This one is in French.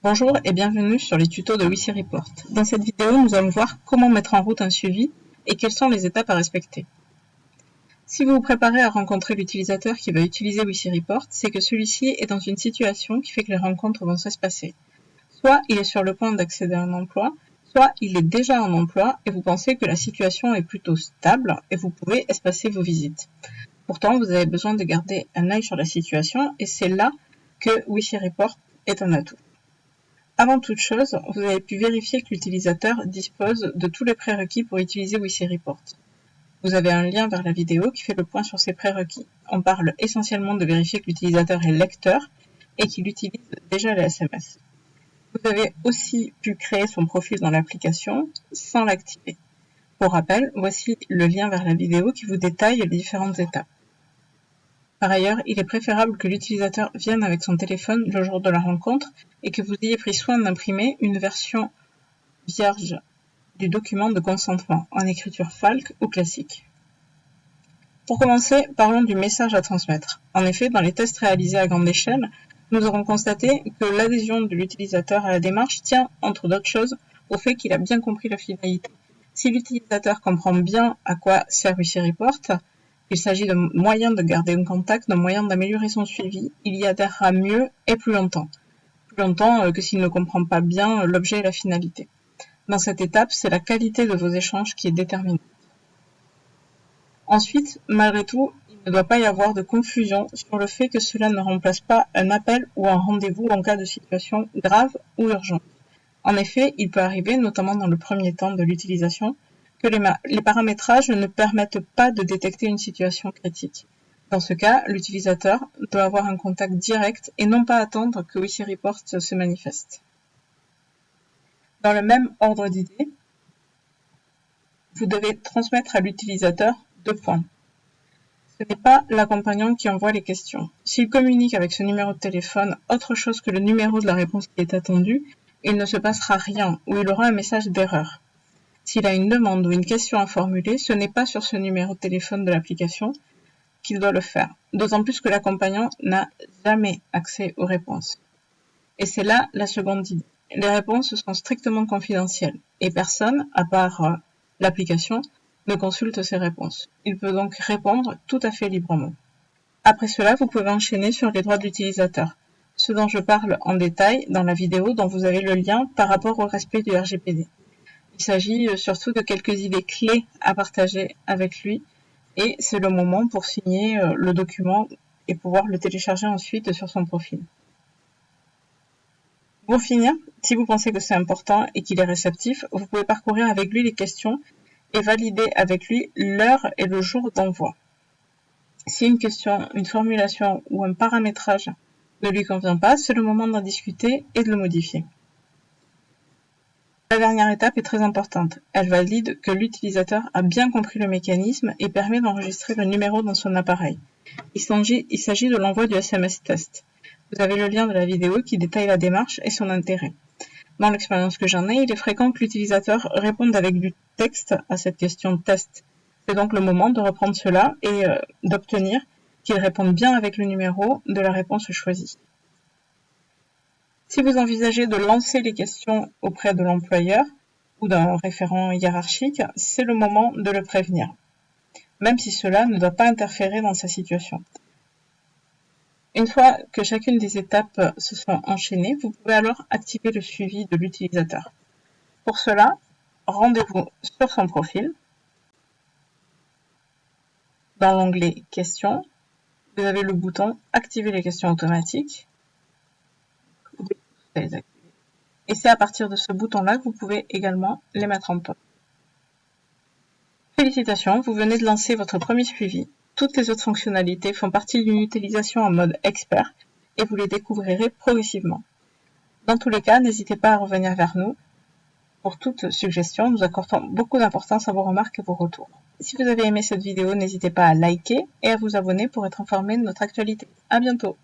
Bonjour et bienvenue sur les tutos de WC Report. Dans cette vidéo, nous allons voir comment mettre en route un suivi et quelles sont les étapes à respecter. Si vous vous préparez à rencontrer l'utilisateur qui va utiliser WC Report, c'est que celui-ci est dans une situation qui fait que les rencontres vont s'espacer. Soit il est sur le point d'accéder à un emploi, soit il est déjà en emploi et vous pensez que la situation est plutôt stable et vous pouvez espacer vos visites. Pourtant, vous avez besoin de garder un œil sur la situation et c'est là que WC Report est un atout. Avant toute chose, vous avez pu vérifier que l'utilisateur dispose de tous les prérequis pour utiliser WC Report. Vous avez un lien vers la vidéo qui fait le point sur ces prérequis. On parle essentiellement de vérifier que l'utilisateur est lecteur et qu'il utilise déjà les SMS. Vous avez aussi pu créer son profil dans l'application sans l'activer. Pour rappel, voici le lien vers la vidéo qui vous détaille les différentes étapes. Par ailleurs, il est préférable que l'utilisateur vienne avec son téléphone le jour de la rencontre et que vous ayez pris soin d'imprimer une version vierge du document de consentement en écriture FALC ou classique. Pour commencer, parlons du message à transmettre. En effet, dans les tests réalisés à grande échelle, nous avons constaté que l'adhésion de l'utilisateur à la démarche tient, entre d'autres choses, au fait qu'il a bien compris la finalité. Si l'utilisateur comprend bien à quoi sert WC Report, il s'agit de moyens de garder un contact, de moyens d'améliorer son suivi, il y adhérera mieux et plus longtemps. Plus longtemps que s'il ne comprend pas bien l'objet et la finalité. Dans cette étape, c'est la qualité de vos échanges qui est déterminante. Ensuite, malgré tout, il ne doit pas y avoir de confusion sur le fait que cela ne remplace pas un appel ou un rendez-vous en cas de situation grave ou urgente. En effet, il peut arriver, notamment dans le premier temps de l'utilisation, que les paramétrages ne permettent pas de détecter une situation critique. Dans ce cas, l'utilisateur doit avoir un contact direct et non pas attendre que WC Report se manifeste. Dans le même ordre d'idées, vous devez transmettre à l'utilisateur 2 points. Ce n'est pas l'accompagnant qui envoie les questions. S'il communique avec ce numéro de téléphone autre chose que le numéro de la réponse qui est attendue, il ne se passera rien ou il aura un message d'erreur. S'il a une demande ou une question à formuler, ce n'est pas sur ce numéro de téléphone de l'application qu'il doit le faire, d'autant plus que l'accompagnant n'a jamais accès aux réponses. Et c'est là la seconde idée. Les réponses sont strictement confidentielles et personne, à part l'application, ne consulte ces réponses. Il peut donc répondre tout à fait librement. Après cela, vous pouvez enchaîner sur les droits de l'utilisateur, ce dont je parle en détail dans la vidéo dont vous avez le lien par rapport au respect du RGPD. Il s'agit surtout de quelques idées clés à partager avec lui et c'est le moment pour signer le document et pouvoir le télécharger ensuite sur son profil. Pour finir, si vous pensez que c'est important et qu'il est réceptif, vous pouvez parcourir avec lui les questions et valider avec lui l'heure et le jour d'envoi. Si une question, une formulation ou un paramétrage ne lui convient pas, c'est le moment d'en discuter et de le modifier. La dernière étape est très importante. Elle valide que l'utilisateur a bien compris le mécanisme et permet d'enregistrer le numéro dans son appareil. Il s'agit de l'envoi du SMS test. Vous avez le lien de la vidéo qui détaille la démarche et son intérêt. Dans l'expérience que j'en ai, il est fréquent que l'utilisateur réponde avec du texte à cette question test. C'est donc le moment de reprendre cela et d'obtenir qu'il réponde bien avec le numéro de la réponse choisie. Si vous envisagez de lancer les questions auprès de l'employeur ou d'un référent hiérarchique, c'est le moment de le prévenir, même si cela ne doit pas interférer dans sa situation. Une fois que chacune des étapes se sont enchaînées, vous pouvez alors activer le suivi de l'utilisateur. Pour cela, rendez-vous sur son profil. Dans l'onglet Questions, vous avez le bouton Activer les questions automatiques. Et c'est à partir de ce bouton-là que vous pouvez également les mettre en pause. Félicitations, vous venez de lancer votre premier suivi. Toutes les autres fonctionnalités font partie d'une utilisation en mode expert et vous les découvrirez progressivement. Dans tous les cas, n'hésitez pas à revenir vers nous. Pour toute suggestion, nous accordons beaucoup d'importance à vos remarques et vos retours. Si vous avez aimé cette vidéo, n'hésitez pas à liker et à vous abonner pour être informé de notre actualité. À bientôt!